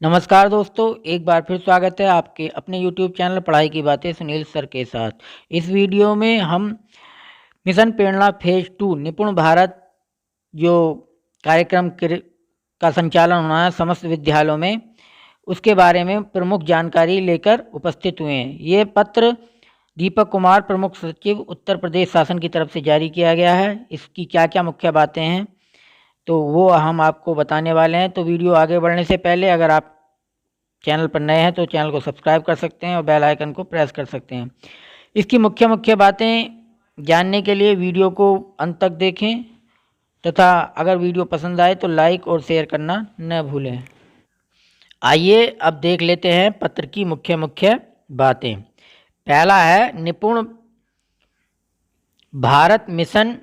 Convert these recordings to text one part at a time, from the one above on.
नमस्कार दोस्तों, एक बार फिर स्वागत है आपके अपने यूट्यूब चैनल पढ़ाई की बातें सुनील सर के साथ। इस वीडियो में हम मिशन प्रेरणा फेज 2 निपुण भारत जो कार्यक्रम का संचालन होना है समस्त विद्यालयों में, उसके बारे में प्रमुख जानकारी लेकर उपस्थित हुए हैं। ये पत्र दीपक कुमार, प्रमुख सचिव, उत्तर प्रदेश शासन की तरफ से जारी किया गया है। इसकी क्या क्या मुख्य बातें हैं तो वो हम आपको बताने वाले हैं। तो वीडियो आगे बढ़ने से पहले अगर आप चैनल पर नए हैं तो चैनल को सब्सक्राइब कर सकते हैं और बेल आइकन को प्रेस कर सकते हैं। इसकी मुख्य मुख्य बातें जानने के लिए वीडियो को अंत तक देखें तथा अगर वीडियो पसंद आए तो लाइक और शेयर करना न भूलें। आइए अब देख लेते हैं पत्र की मुख्य मुख्य बातें। पहला है निपुण भारत मिशन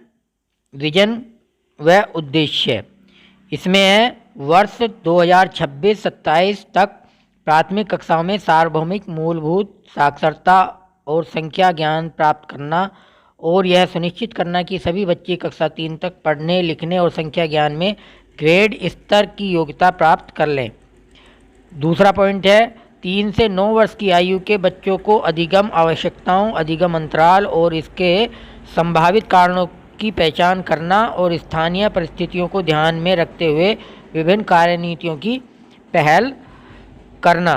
विजन व उद्देश्य। इसमें है वर्ष 2026-27 तक प्राथमिक कक्षाओं में सार्वभौमिक मूलभूत साक्षरता और संख्या ज्ञान प्राप्त करना और यह सुनिश्चित करना कि सभी बच्चे कक्षा 3 तक पढ़ने लिखने और संख्या ज्ञान में ग्रेड स्तर की योग्यता प्राप्त कर लें। दूसरा पॉइंट है 3 से 9 वर्ष की आयु के बच्चों को अधिगम आवश्यकताओं, अधिगम अंतराल और इसके संभावित कारणों की पहचान करना और स्थानीय परिस्थितियों को ध्यान में रखते हुए विभिन्न कार्यनीतियों की पहल करना।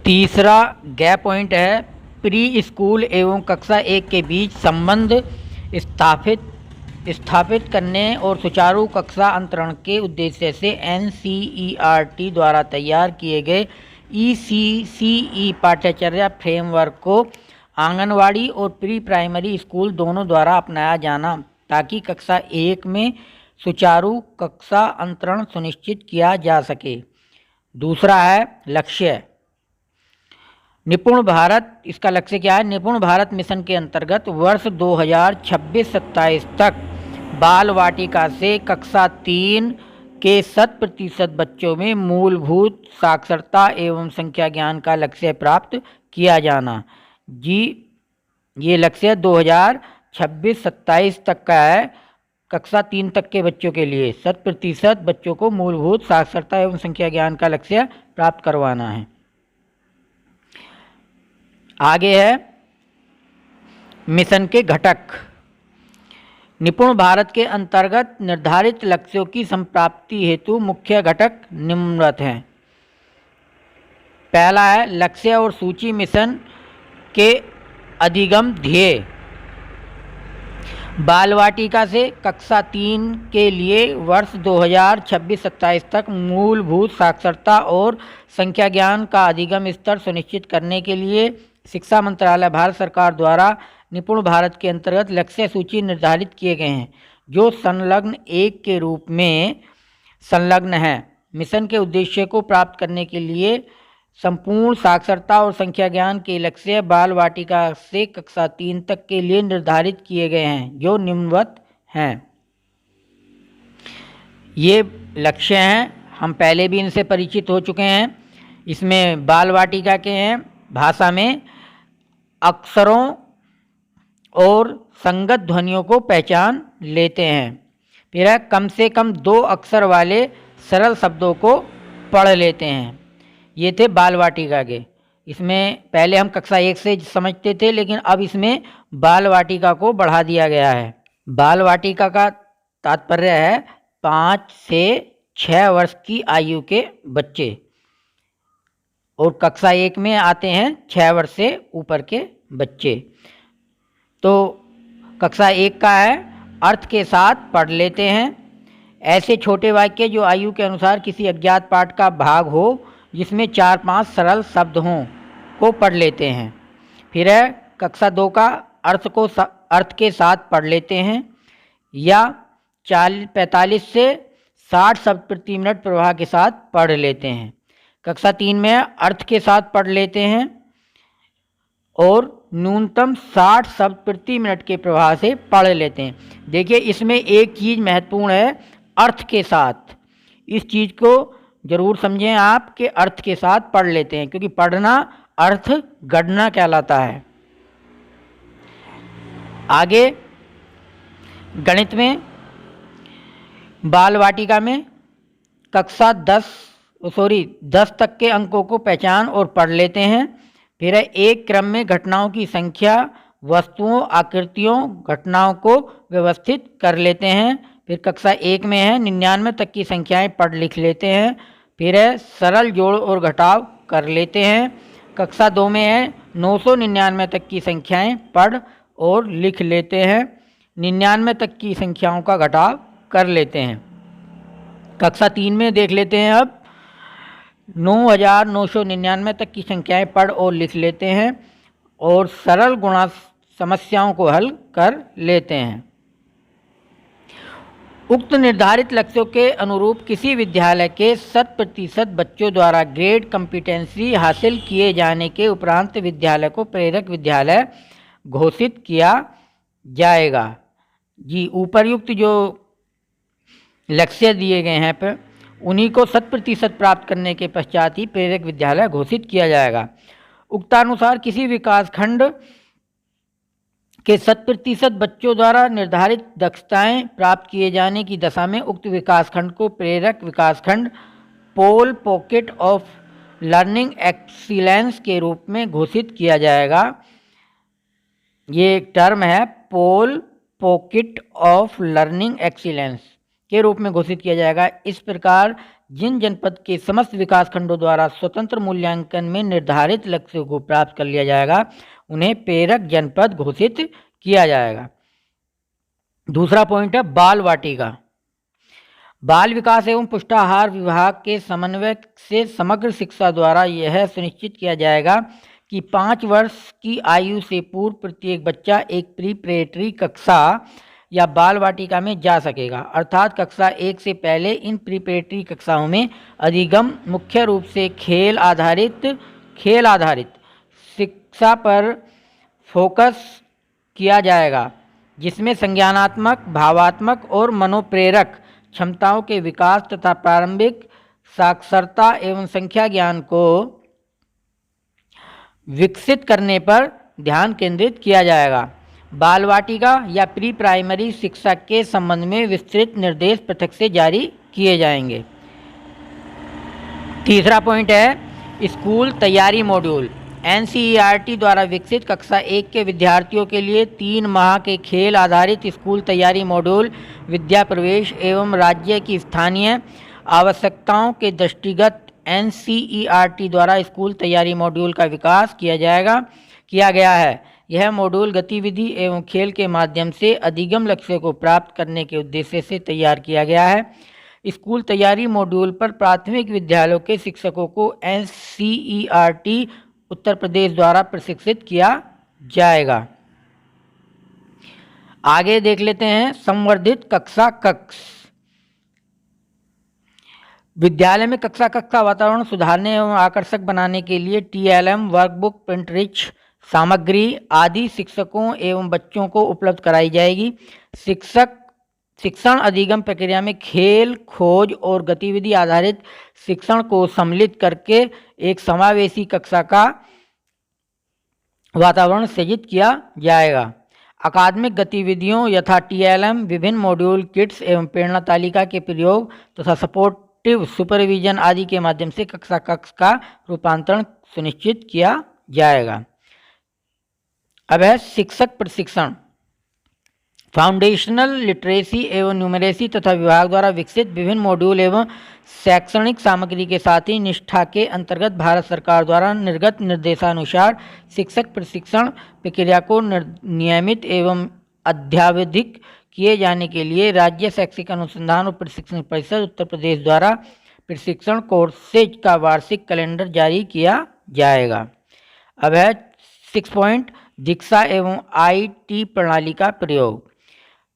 तीसरा गैप पॉइंट है प्री स्कूल एवं कक्षा 1 के बीच संबंध स्थापित करने और सुचारू कक्षा अंतरण के उद्देश्य से NCERT द्वारा तैयार किए गए ECCE पाठ्यचर्या फ्रेमवर्क को आंगनवाड़ी और प्री प्राइमरी स्कूल दोनों द्वारा अपनाया जाना ताकि कक्षा 1 में सुचारू कक्षा अंतरण सुनिश्चित किया जा सके। दूसरा है लक्ष्य निपुण भारत। इसका लक्ष्य क्या है? निपुण भारत मिशन के अंतर्गत वर्ष 2026-27 तक बाल वाटिका से कक्षा 3 के 100% बच्चों में मूलभूत साक्षरता एवं संख्या ज्ञान का लक्ष्य प्राप्त किया जाना। जी, ये लक्ष्य 2026-27 तक का है। कक्षा 3 तक के बच्चों के लिए 100% बच्चों को मूलभूत साक्षरता एवं संख्या ज्ञान का लक्ष्य प्राप्त करवाना है। आगे है मिशन के घटक। निपुण भारत के अंतर्गत निर्धारित लक्ष्यों की संप्राप्ति हेतु मुख्य घटक निम्नवत हैं। पहला है लक्ष्य और सूची मिशन के अधिगम ध्येय। बाल वाटिका से कक्षा 3 के लिए वर्ष 2026-27 तक मूलभूत साक्षरता और संख्या ज्ञान का अधिगम स्तर सुनिश्चित करने के लिए शिक्षा मंत्रालय भारत सरकार द्वारा निपुण भारत के अंतर्गत लक्ष्य सूची निर्धारित किए गए हैं जो संलग्न 1 के रूप में संलग्न है। मिशन के उद्देश्य को प्राप्त करने के लिए संपूर्ण साक्षरता और संख्या ज्ञान के लक्ष्य बाल वाटिका से कक्षा 3 तक के लिए निर्धारित किए गए हैं जो निम्नवत हैं। ये लक्ष्य हैं, हम पहले भी इनसे परिचित हो चुके हैं। इसमें बाल वाटिका के हैं भाषा में अक्षरों और संगत ध्वनियों को पहचान लेते हैं। फिर है कम से कम 2 अक्षर वाले सरल शब्दों को पढ़ लेते हैं। ये थे बाल वाटिका के। इसमें पहले हम कक्षा 1 से समझते थे लेकिन अब इसमें बाल वाटिका को बढ़ा दिया गया है। बाल वाटिका का तात्पर्य है 5 से 6 वर्ष की आयु के बच्चे और कक्षा 1 में आते हैं 6 वर्ष से ऊपर के बच्चे। तो कक्षा 1 का है अर्थ के साथ पढ़ लेते हैं। ऐसे छोटे वाक्य जो आयु के अनुसार किसी अज्ञात पाठ का भाग हो जिसमें 4-5 सरल शब्द हों को पढ़ लेते हैं। फिर है कक्षा 2 का अर्थ के साथ पढ़ लेते हैं या 45 से 60 शब्द प्रति मिनट प्रवाह के साथ पढ़ लेते हैं। कक्षा 3 में अर्थ के साथ पढ़ लेते हैं और न्यूनतम 60 शब्द प्रति मिनट के प्रवाह से पढ़ लेते हैं। देखिए इसमें एक चीज़ महत्वपूर्ण है, अर्थ के साथ। इस चीज़ को जरूर समझें आप कि अर्थ के साथ पढ़ लेते हैं क्योंकि पढ़ना अर्थ गढ़ना कहलाता है। आगे गणित में बाल वाटिका में कक्षा 10 10 तक के अंकों को पहचान और पढ़ लेते हैं। फिर है एक क्रम में घटनाओं की संख्या, वस्तुओं, आकृतियों, घटनाओं को व्यवस्थित कर लेते हैं। फिर कक्षा 1 में है 99 तक की संख्याएं पढ़ लिख लेते हैं। फिर है सरल जोड़ और घटाव कर लेते हैं। कक्षा 2 में है 999 तक की संख्याएं पढ़ और लिख लेते हैं। 99 तक की संख्याओं का घटाव कर लेते हैं। कक्षा 3 में देख लेते हैं अब 9999 तक की संख्याएं पढ़ और लिख लेते हैं और सरल गुणा समस्याओं को हल कर लेते हैं। उक्त निर्धारित लक्ष्यों के अनुरूप किसी विद्यालय के 100% बच्चों द्वारा ग्रेड कॉम्पिटेंसी हासिल किए जाने के उपरांत विद्यालय को प्रेरक विद्यालय घोषित किया जाएगा। जी, उपर्युक्त जो लक्ष्य दिए गए हैं पर उन्हीं को 100% प्राप्त करने के पश्चात ही प्रेरक विद्यालय घोषित किया जाएगा। उक्तानुसार किसी विकासखंड के 100% बच्चों द्वारा निर्धारित दक्षताएं प्राप्त किए जाने की दशा में उक्त विकासखंड को प्रेरक विकासखंड पोल पॉकेट ऑफ लर्निंग एक्सीलेंस के रूप में घोषित किया जाएगा। ये एक टर्म है, पोल पॉकेट ऑफ लर्निंग एक्सीलेंस के रूप में घोषित किया जाएगा। इस प्रकार जिन जनपद के समस्त विकासखंडों द्वारा स्वतंत्र मूल्यांकन में निर्धारित लक्ष्यों को प्राप्त कर लिया जाएगा उन्हें प्रेरक जनपद घोषित किया जाएगा। दूसरा पॉइंट है बाल वाटिका। बाल विकास एवं पुष्टाहार विभाग के समन्वय से समग्र शिक्षा द्वारा यह सुनिश्चित किया जाएगा कि 5 वर्ष की आयु से पूर्व प्रत्येक बच्चा एक प्रीपरेटरी कक्षा या बाल वाटिका में जा सकेगा। अर्थात कक्षा 1 से पहले इन प्रीपरेटरी कक्षाओं में अधिगम मुख्य रूप से खेल आधारित शिक्षा पर फोकस किया जाएगा, जिसमें संज्ञानात्मक, भावात्मक और मनोप्रेरक क्षमताओं के विकास तथा प्रारंभिक साक्षरता एवं संख्या ज्ञान को विकसित करने पर ध्यान केंद्रित किया जाएगा। बाल वाटिका या प्री प्राइमरी शिक्षा के संबंध में विस्तृत निर्देश पृथक से जारी किए जाएंगे। तीसरा पॉइंट है स्कूल तैयारी मॉड्यूल। NCERT द्वारा विकसित कक्षा 1 के विद्यार्थियों के लिए 3 माह के खेल आधारित स्कूल तैयारी मॉड्यूल विद्या प्रवेश एवं राज्य की स्थानीय आवश्यकताओं के दृष्टिगत NCERT द्वारा स्कूल तैयारी मॉड्यूल का विकास किया गया है। यह मॉड्यूल गतिविधि एवं खेल के माध्यम से अधिगम लक्ष्य को प्राप्त करने के उद्देश्य से तैयार किया गया है। स्कूल तैयारी मॉड्यूल पर प्राथमिक विद्यालयों के शिक्षकों को NCERT उत्तर प्रदेश द्वारा प्रशिक्षित किया जाएगा। आगे देख लेते हैं संवर्धित कक्षा कक्ष। विद्यालय में कक्षा का वातावरण सुधारने एवं आकर्षक बनाने के लिए TLM, वर्कबुक, प्रिंट रिच सामग्री आदि शिक्षकों एवं बच्चों को उपलब्ध कराई जाएगी। शिक्षण अधिगम प्रक्रिया में खेल, खोज और गतिविधि आधारित शिक्षण को सम्मिलित करके एक समावेशी कक्षा का वातावरण सृजित किया जाएगा। अकादमिक गतिविधियों यथा TLM, विभिन्न मॉड्यूल, किट्स एवं प्रेरणा तालिका के प्रयोग तथा सपोर्टिव सुपरविजन आदि के माध्यम से कक्षा कक्ष का रूपांतरण सुनिश्चित किया जाएगा। अब है शिक्षक प्रशिक्षण। फाउंडेशनल लिटरेसी एवं न्यूमरेसी तथा विभाग द्वारा विकसित विभिन्न मॉड्यूल एवं शैक्षणिक सामग्री के साथ ही निष्ठा के अंतर्गत भारत सरकार द्वारा निर्गत निर्देशानुसार शिक्षक प्रशिक्षण प्रक्रिया को नियमित एवं अद्यावधिक किए जाने के लिए राज्य शैक्षिक अनुसंधान और प्रशिक्षण परिषद उत्तर प्रदेश द्वारा प्रशिक्षण कोर्सेज का वार्षिक कैलेंडर जारी किया जाएगा। अब है 6 पॉइंट दीक्षा एवं IT प्रणाली का प्रयोग।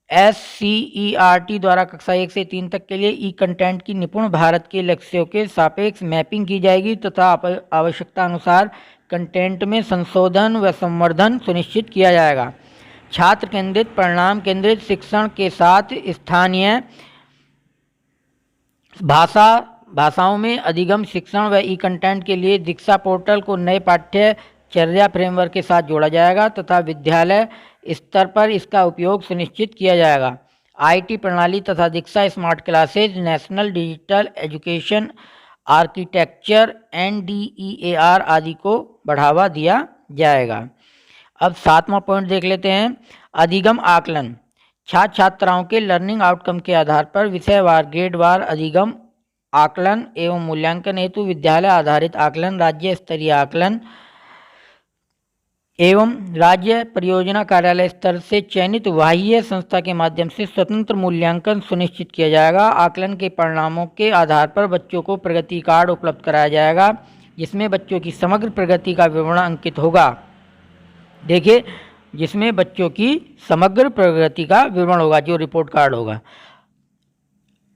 SCERT द्वारा कक्षा 1 से 3 तक के लिए ई कंटेंट की निपुण भारत के लक्ष्यों के सापेक्ष मैपिंग की जाएगी तथा आवश्यकता अनुसार कंटेंट में संशोधन व संवर्धन सुनिश्चित किया जाएगा। छात्र केंद्रित, परिणाम केंद्रित शिक्षण के साथ स्थानीय भाषाओं में अधिगम शिक्षण व ई कंटेंट के लिए दीक्षा पोर्टल को नए पाठ्यचर्या फ्रेमवर्क के साथ जोड़ा जाएगा तथा विद्यालय स्तर पर इसका उपयोग सुनिश्चित किया जाएगा। IT प्रणाली तथा Diksha smart classes, national digital education architecture, NDEAR आदि को बढ़ावा दिया जाएगा। अब 7वां पॉइंट देख लेते हैं, अधिगम आकलन। छात्र छात्राओं के लर्निंग आउटकम के आधार पर विषयवार ग्रेडवार अधिगम आकलन एवं मूल्यांकन हेतु विद्यालय आधारित आकलन, राज्य स्तरीय आकलन एवं राज्य परियोजना कार्यालय स्तर से चयनित बाह्य संस्था के माध्यम से स्वतंत्र मूल्यांकन सुनिश्चित किया जाएगा। आकलन के परिणामों के आधार पर बच्चों को प्रगति कार्ड उपलब्ध कराया जाएगा, जिसमें बच्चों की समग्र प्रगति का विवरण अंकित होगा। देखिए, जिसमें बच्चों की समग्र प्रगति का विवरण होगा, जो रिपोर्ट कार्ड होगा।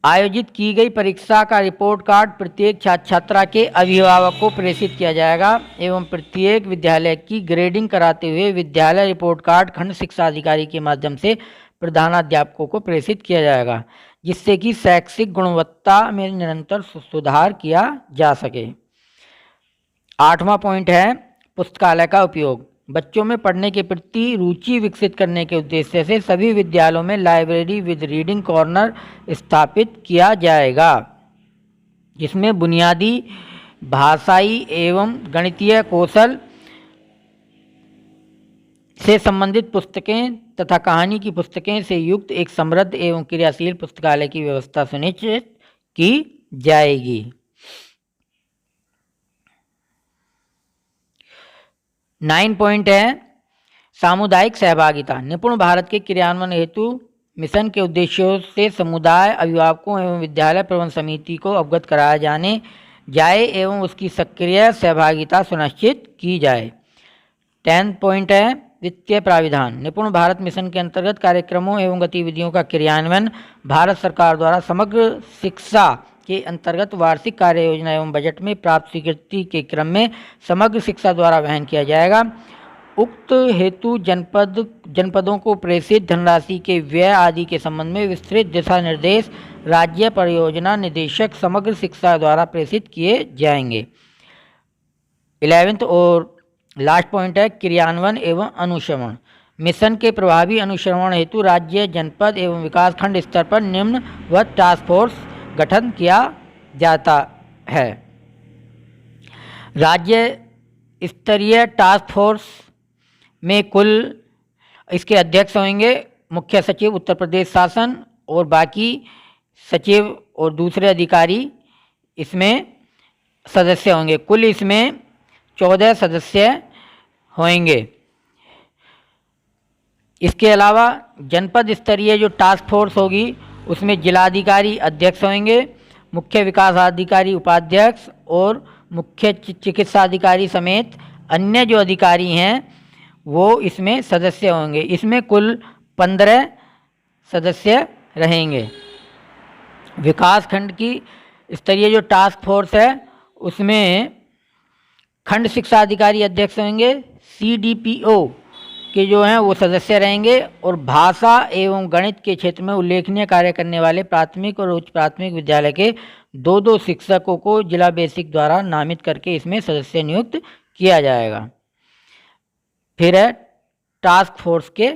आयोजित की गई परीक्षा का रिपोर्ट कार्ड प्रत्येक छात्र छात्रा के अभिभावक को प्रेषित किया जाएगा एवं प्रत्येक विद्यालय की ग्रेडिंग कराते हुए विद्यालय रिपोर्ट कार्ड खंड शिक्षा अधिकारी के माध्यम से प्रधानाध्यापकों को प्रेषित किया जाएगा, जिससे कि शैक्षिक गुणवत्ता में निरंतर सुधार किया जा सके। 8वां पॉइंट है पुस्तकालय का उपयोग। बच्चों में पढ़ने के प्रति रुचि विकसित करने के उद्देश्य से सभी विद्यालयों में लाइब्रेरी विद रीडिंग कॉर्नर स्थापित किया जाएगा, जिसमें बुनियादी भाषाई एवं गणितीय कौशल से संबंधित पुस्तकें तथा कहानी की पुस्तकें से युक्त एक समृद्ध एवं क्रियाशील पुस्तकालय की व्यवस्था सुनिश्चित की जाएगी। 9 पॉइंट है सामुदायिक सहभागिता। निपुण भारत के क्रियान्वयन हेतु मिशन के उद्देश्यों से समुदाय, अभिभावकों एवं विद्यालय प्रबंध समिति को अवगत कराया जाए एवं उसकी सक्रिय सहभागिता सुनिश्चित की जाए। 10 पॉइंट है वित्तीय प्राविधान। निपुण भारत मिशन के अंतर्गत कार्यक्रमों एवं गतिविधियों का क्रियान्वयन भारत सरकार द्वारा समग्र शिक्षा के अंतर्गत वार्षिक कार्य योजना एवं बजट में प्राप्त स्वीकृति के क्रम में समग्र शिक्षा द्वारा वहन किया जाएगा। उक्त हेतु जनपदों को प्रेषित धनराशि के व्यय आदि के संबंध में विस्तृत दिशा निर्देश राज्य परियोजना निदेशक समग्र शिक्षा द्वारा प्रेषित किए जाएंगे। 11 और लास्ट पॉइंट है क्रियान्वयन एवं अनुश्रवण। मिशन के प्रभावी अनुश्रवण हेतु राज्य, जनपद एवं विकास खंड स्तर पर निम्नवत टास्क फोर्स गठन किया जाता है। राज्य स्तरीय टास्क फोर्स में कुल इसके अध्यक्ष होंगे मुख्य सचिव उत्तर प्रदेश शासन और बाकी सचिव और दूसरे अधिकारी इसमें सदस्य होंगे। कुल इसमें 14 सदस्य होंगे। इसके अलावा जनपद स्तरीय जो टास्क फोर्स होगी उसमें जिलाधिकारी अध्यक्ष होंगे, मुख्य विकास अधिकारी उपाध्यक्ष और मुख्य चिकित्सा अधिकारी समेत अन्य जो अधिकारी हैं वो इसमें सदस्य होंगे। इसमें कुल 15 सदस्य रहेंगे। विकास खंड की स्तरीय जो टास्क फोर्स है उसमें खंड शिक्षा अधिकारी अध्यक्ष होंगे, CDPO के जो हैं वो सदस्य रहेंगे और भाषा एवं गणित के क्षेत्र में उल्लेखनीय कार्य करने वाले प्राथमिक और उच्च प्राथमिक विद्यालय के 2-2 शिक्षकों को जिला बेसिक द्वारा नामित करके इसमें सदस्य नियुक्त किया जाएगा। फिर है टास्क फोर्स के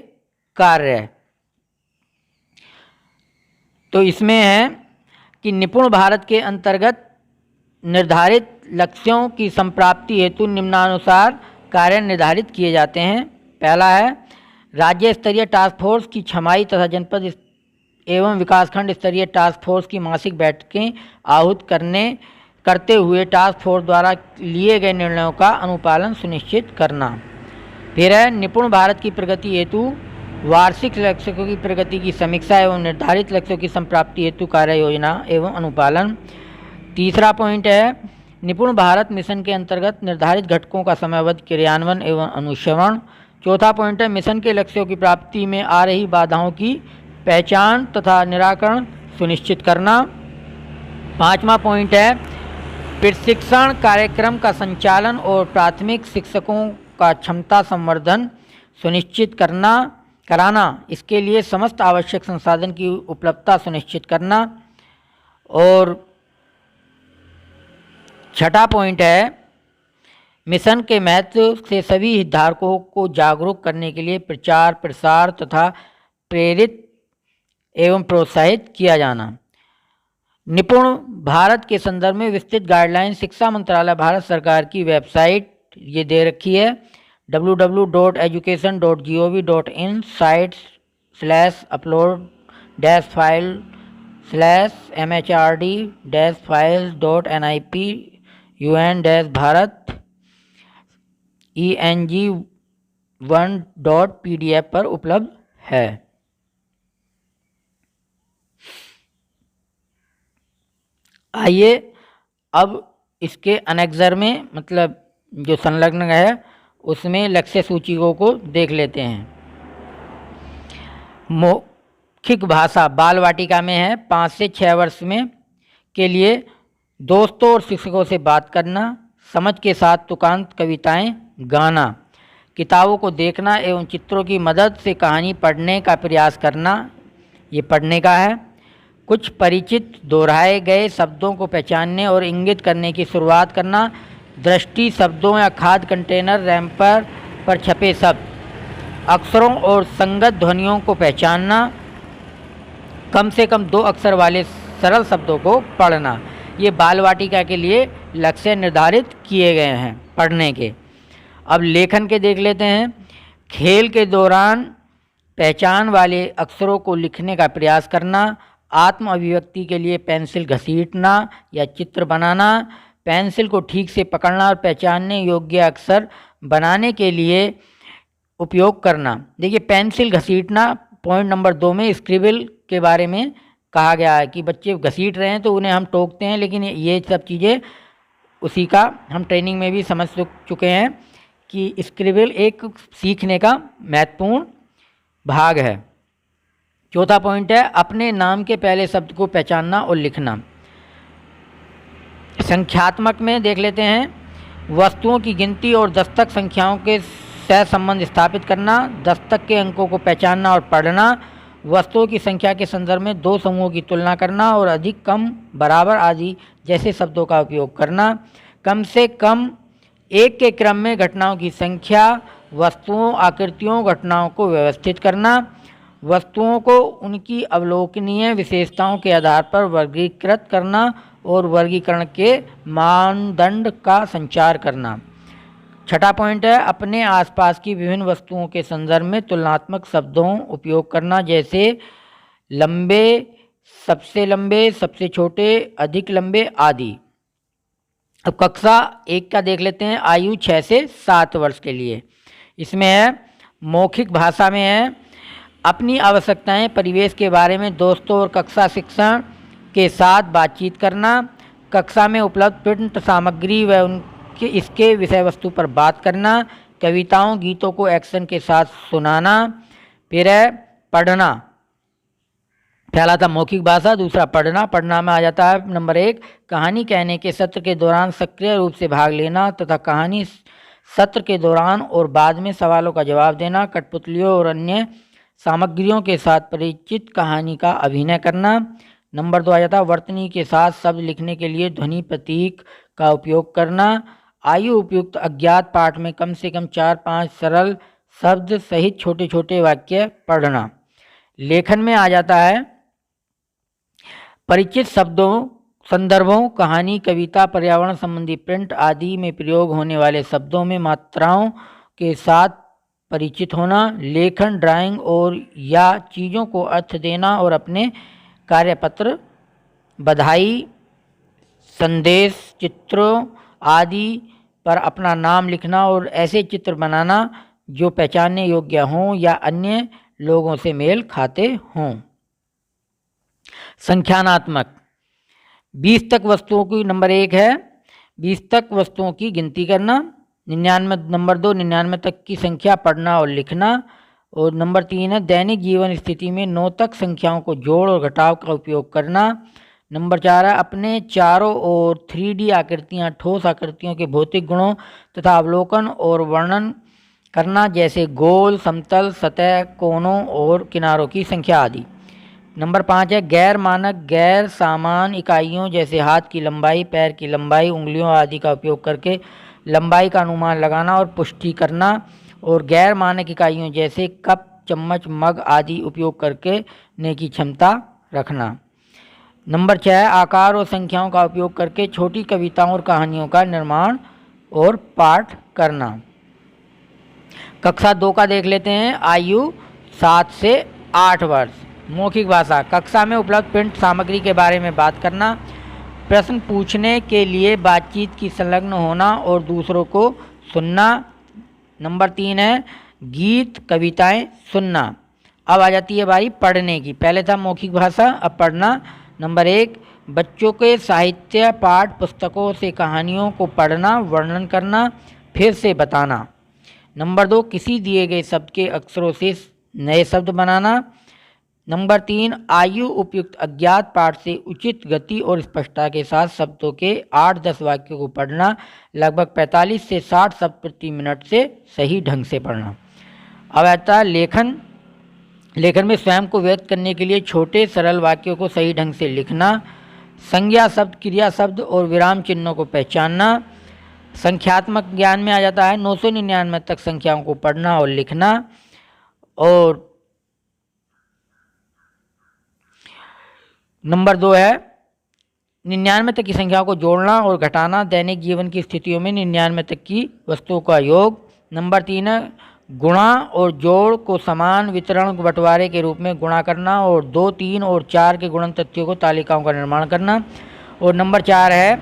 कार्य। तो इसमें है कि निपुण भारत के अंतर्गत निर्धारित लक्ष्यों की संप्राप्ति हेतु निम्नानुसार कार्य निर्धारित किए जाते हैं। पहला है राज्य स्तरीय टास्क फोर्स की छमाही तथा जनपद एवं विकासखंड स्तरीय टास्क फोर्स की मासिक बैठकें आहूत करते हुए टास्क फोर्स द्वारा लिए गए निर्णयों का अनुपालन सुनिश्चित करना। फिर है निपुण भारत की प्रगति हेतु वार्षिक लक्ष्यों की प्रगति की समीक्षा एवं निर्धारित लक्ष्यों की संप्राप्ति हेतु कार्य योजना एवं अनुपालन। तीसरा पॉइंट है निपुण भारत मिशन के अंतर्गत निर्धारित घटकों का समयबद्ध क्रियान्वयन एवं अनुश्रवण। चौथा पॉइंट है मिशन के लक्ष्यों की प्राप्ति में आ रही बाधाओं की पहचान तथा निराकरण सुनिश्चित करना। पांचवा पॉइंट है प्रशिक्षण कार्यक्रम का संचालन और प्राथमिक शिक्षकों का क्षमता संवर्धन सुनिश्चित कराना, इसके लिए समस्त आवश्यक संसाधन की उपलब्धता सुनिश्चित करना। और छठा पॉइंट है मिशन के महत्व से सभी हितधारकों को जागरूक करने के लिए प्रचार प्रसार तथा प्रेरित एवं प्रोत्साहित किया जाना। निपुण भारत के संदर्भ में विस्तृत गाइडलाइन शिक्षा मंत्रालय भारत सरकार की वेबसाइट ये दे रखी है www.education.gov.in site/upload-file/mhrd-files.nip-un-bharat eng1.pdf पर उपलब्ध है। आइए अब इसके अनेक्जर में मतलब जो संलग्न है उसमें लक्ष्य सूचिकों को देख लेते हैं। मौखिक भाषा बाल वाटिका में है 5 से 6 वर्ष में के लिए दोस्तों और शिक्षकों से बात करना, समझ के साथ तुकांत कविताएं गाना, किताबों को देखना एवं चित्रों की मदद से कहानी पढ़ने का प्रयास करना, ये पढ़ने का है। कुछ परिचित दोहराए गए शब्दों को पहचानने और इंगित करने की शुरुआत करना, दृष्टि शब्दों या खाद्य कंटेनर रैपर पर छपे शब्द, अक्षरों और संगत ध्वनियों को पहचानना, कम से कम 2 अक्षर वाले सरल शब्दों को पढ़ना। ये बाल वाटिका के लिए लक्ष्य निर्धारित किए गए हैं पढ़ने के। अब लेखन के देख लेते हैं। खेल के दौरान पहचान वाले अक्षरों को लिखने का प्रयास करना, आत्म अभिव्यक्ति के लिए पेंसिल घसीटना या चित्र बनाना, पेंसिल को ठीक से पकड़ना और पहचानने योग्य अक्षर बनाने के लिए उपयोग करना। देखिए पेंसिल घसीटना पॉइंट नंबर 2 में स्क्रिबल के बारे में कहा गया है कि बच्चे घसीट रहे हैं तो उन्हें हम टोकते हैं, लेकिन ये सब चीज़ें उसी का हम ट्रेनिंग में भी समझ चुके हैं कि स्क्रिबल एक सीखने का महत्वपूर्ण भाग है। चौथा पॉइंट है अपने नाम के पहले शब्द को पहचानना और लिखना। संख्यात्मक में देख लेते हैं। वस्तुओं की गिनती और दस्तक संख्याओं के सहसंबंध स्थापित करना, दस्तक के अंकों को पहचानना और पढ़ना, वस्तुओं की संख्या के संदर्भ में 2 समूहों की तुलना करना और अधिक, कम, बराबर आदि जैसे शब्दों का उपयोग करना, कम से कम एक के क्रम में घटनाओं की संख्या, वस्तुओं, आकृतियों, घटनाओं को व्यवस्थित करना, वस्तुओं को उनकी अवलोकनीय विशेषताओं के आधार पर वर्गीकृत करना और वर्गीकरण के मानदंड का संचार करना। छठा पॉइंट है अपने आसपास की विभिन्न वस्तुओं के संदर्भ में तुलनात्मक शब्दों उपयोग करना, जैसे लंबे, सबसे लंबे, सबसे छोटे, अधिक लंबे आदि। अब कक्षा 1 का देख लेते हैं। आयु 6 से 7 वर्ष के लिए। इसमें है मौखिक भाषा में है अपनी आवश्यकताएं, परिवेश के बारे में दोस्तों और कक्षा शिक्षण के साथ बातचीत करना, कक्षा में उपलब्ध प्रिंट सामग्री व उनके इसके विषय वस्तु पर बात करना, कविताओं, गीतों को एक्शन के साथ सुनाना। फिर है पढ़ना। पहला था मौखिक भाषा, दूसरा पढ़ना। पढ़ना में आ जाता है नंबर 1 कहानी कहने के सत्र के दौरान सक्रिय रूप से भाग लेना तथा कहानी सत्र के दौरान और बाद में सवालों का जवाब देना, कठपुतलियों और अन्य सामग्रियों के साथ परिचित कहानी का अभिनय करना। नंबर 2 आ जाता है वर्तनी के साथ शब्द लिखने के लिए ध्वनि प्रतीक का उपयोग करना। आयु उपयुक्त अज्ञात पाठ में कम से कम 4-5 सरल शब्द सहित छोटे छोटे वाक्य पढ़ना। लेखन में आ जाता है परिचित शब्दों, संदर्भों, कहानी, कविता, पर्यावरण संबंधी प्रिंट आदि में प्रयोग होने वाले शब्दों में मात्राओं के साथ परिचित होना। लेखन, ड्राइंग और या चीज़ों को अर्थ देना और अपने कार्यपत्र, बधाई, संदेश, चित्रों आदि पर अपना नाम लिखना और ऐसे चित्र बनाना जो पहचानने योग्य हों या अन्य लोगों से मेल खाते हों। संख्यानात्मक 20 तक वस्तुओं की नंबर 1 है 20 तक वस्तुओं की गिनती करना। 99 नंबर 2 99 तक की संख्या पढ़ना और लिखना। और नंबर 3 है दैनिक जीवन स्थिति में 9 तक संख्याओं को जोड़ और घटाव का उपयोग करना। नंबर 4 है अपने चारों ओर 3D आकृतियाँ, ठोस आकृतियों के भौतिक गुणों तथा अवलोकन और वर्णन करना, जैसे गोल, समतल, सतह, कोनों और किनारों की संख्या आदि। नंबर 5 है गैर मानक, गैर सामान इकाइयों जैसे हाथ की लंबाई, पैर की लंबाई, उंगलियों आदि का उपयोग करके लंबाई का अनुमान लगाना और पुष्टि करना और गैर मानक इकाइयों जैसे कप, चम्मच, मग आदि उपयोग करके ने की क्षमता रखना। नंबर 6 है आकार और संख्याओं का उपयोग करके छोटी कविताओं और कहानियों का निर्माण और पाठ करना। कक्षा 2 का देख लेते हैं। आयु 7 से 8 वर्ष। मौखिक भाषा, कक्षा में उपलब्ध प्रिंट सामग्री के बारे में बात करना, प्रश्न पूछने के लिए बातचीत की संलग्न होना और दूसरों को सुनना। नंबर 3 है गीत कविताएं सुनना। अब आ जाती है बारी पढ़ने की। पहले था मौखिक भाषा, अब पढ़ना। नंबर 1 बच्चों के साहित्य पाठ पुस्तकों से कहानियों को पढ़ना, वर्णन करना, फिर से बताना। नंबर 2 किसी दिए गए शब्द के अक्षरों से नए शब्द बनाना। नंबर 3 आयु उपयुक्त अज्ञात पाठ से उचित गति और स्पष्टता के साथ शब्दों के 8-10 वाक्यों को पढ़ना, लगभग 45 से 60 शब्द प्रति मिनट से सही ढंग से पढ़ना। अब आता है लेखन। लेखन में स्वयं को व्यक्त करने के लिए छोटे सरल वाक्यों को सही ढंग से लिखना, संज्ञा शब्द, क्रिया शब्द और विराम चिन्हों को पहचानना। संख्यात्मक ज्ञान में आ जाता है 999 तक संख्याओं को पढ़ना और लिखना। और नंबर 2 है 99 तक की संख्याओं को जोड़ना और घटाना, दैनिक जीवन की स्थितियों में 99 तक की वस्तुओं का योग। नंबर 3 है गुणा और जोड़ को समान वितरण बंटवारे के रूप में गुणा करना और 2, 3 और 4 के गुणन तथ्यों को तालिकाओं का निर्माण करना। और नंबर 4 है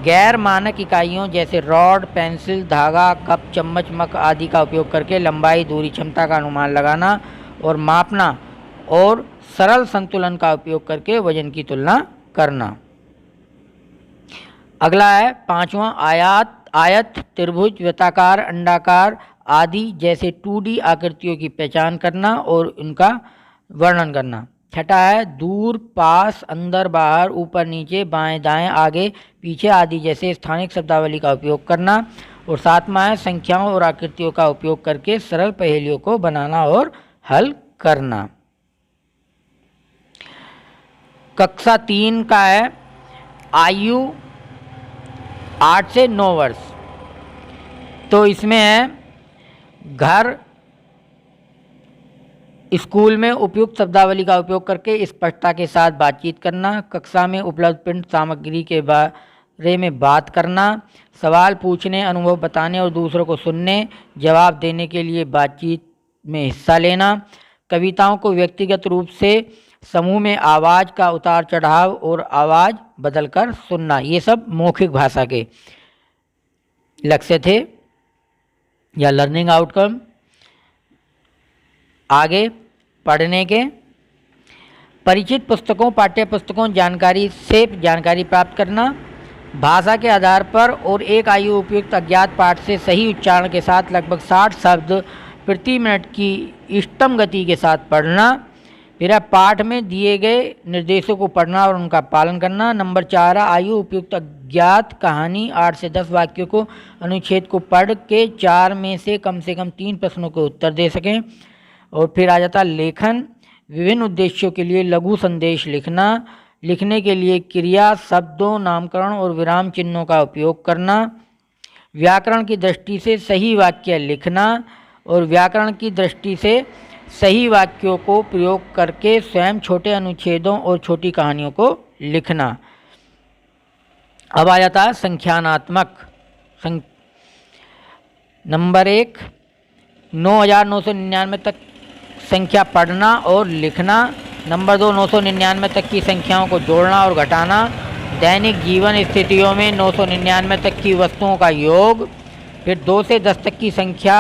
गैर मानक इकाइयों जैसे रॉड, पेंसिल, धागा, कप, चम्मच, मग आदि का उपयोग करके लंबाई, दूरी, क्षमता का अनुमान लगाना और मापना और सरल संतुलन का उपयोग करके वजन की तुलना करना। अगला है 5वां आयत, त्रिभुज, वृत्ताकार, अंडाकार आदि जैसे 2D आकृतियों की पहचान करना और उनका वर्णन करना। 6ठा है दूर, पास, अंदर, बाहर, ऊपर, नीचे, बाएं, दाएं, आगे, पीछे आदि जैसे स्थानिक शब्दावली का उपयोग करना। और 7वां है संख्याओं और आकृतियों का उपयोग करके सरल पहेलियों को बनाना और हल करना। कक्षा 3 का है आयु 8 से 9 वर्ष। तो इसमें है घर, स्कूल में उपयुक्त शब्दावली का उपयोग करके स्पष्टता के साथ बातचीत करना, कक्षा में उपलब्ध प्रिंट सामग्री के बारे में बात करना, सवाल पूछने, अनुभव बताने और दूसरों को सुनने, जवाब देने के लिए बातचीत में हिस्सा लेना, कविताओं को व्यक्तिगत रूप से, समूह में आवाज़ का उतार चढ़ाव और आवाज़ बदलकर सुनना। ये सब मौखिक भाषा के लक्ष्य थे या लर्निंग आउटकम। आगे पढ़ने के परिचित पुस्तकों, पाठ्य पुस्तकों जानकारी से जानकारी प्राप्त करना, भाषा के आधार पर और एक आयु उपयुक्त अज्ञात पाठ से सही उच्चारण के साथ लगभग 60 शब्द प्रति मिनट की इष्टतम गति के साथ पढ़ना। फिर पाठ में दिए गए निर्देशों को पढ़ना और उनका पालन करना। नंबर 4 आयु उपयुक्त अज्ञात कहानी 8 से 10 वाक्यों को अनुच्छेद को पढ़ के 4 में से कम 3 प्रश्नों के उत्तर दे सकें। और फिर आ जाता लेखन, विभिन्न उद्देश्यों के लिए लघु संदेश लिखना, लिखने के लिए क्रिया, शब्दों, नामकरण और विराम चिन्हों का उपयोग करना, व्याकरण की दृष्टि से सही वाक्य लिखना और व्याकरण की दृष्टि से सही वाक्यों को प्रयोग करके स्वयं छोटे अनुच्छेदों और छोटी कहानियों को लिखना। अब आ जाता है संख्यानात्मक। नंबर 1 9999 तक संख्या पढ़ना और लिखना। नंबर 2 999 तक की संख्याओं को जोड़ना और घटाना, दैनिक जीवन स्थितियों में 999 तक की वस्तुओं का योग। फिर 2 से 10 तक की संख्या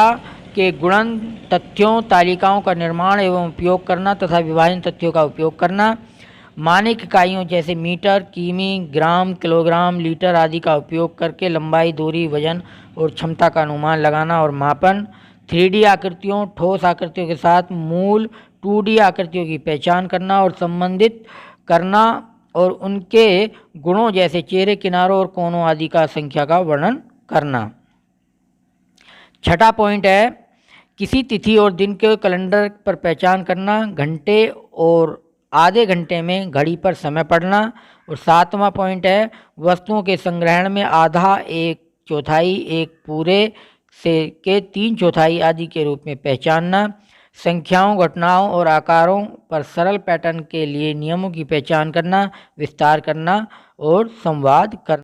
के गुणन तथ्यों, तालिकाओं का निर्माण एवं उपयोग करना तथा विभाजन तथ्यों का उपयोग करना, मानक इकाइयों जैसे मीटर, किमी, ग्राम, किलोग्राम, लीटर आदि का उपयोग करके लंबाई, दूरी, वजन और क्षमता का अनुमान लगाना और मापन, 3D आकृतियों, ठोस आकृतियों के साथ मूल 2D आकृतियों की पहचान करना और संबंधित करना और उनके गुणों जैसे चेहरे, किनारों और कोनों आदि का संख्या का वर्णन करना। 6ठा पॉइंट है किसी तिथि और दिन के कैलेंडर पर पहचान करना, घंटे और आधे घंटे में घड़ी पर समय पढ़ना। और 7वां पॉइंट है वस्तुओं के संग्रहण में आधा, 1/4, एक पूरे से के 3/4 आदि के रूप में पहचानना। संख्याओं, घटनाओं और आकारों पर सरल पैटर्न के लिए नियमों की पहचान करना, विस्तार करना और संवाद करना।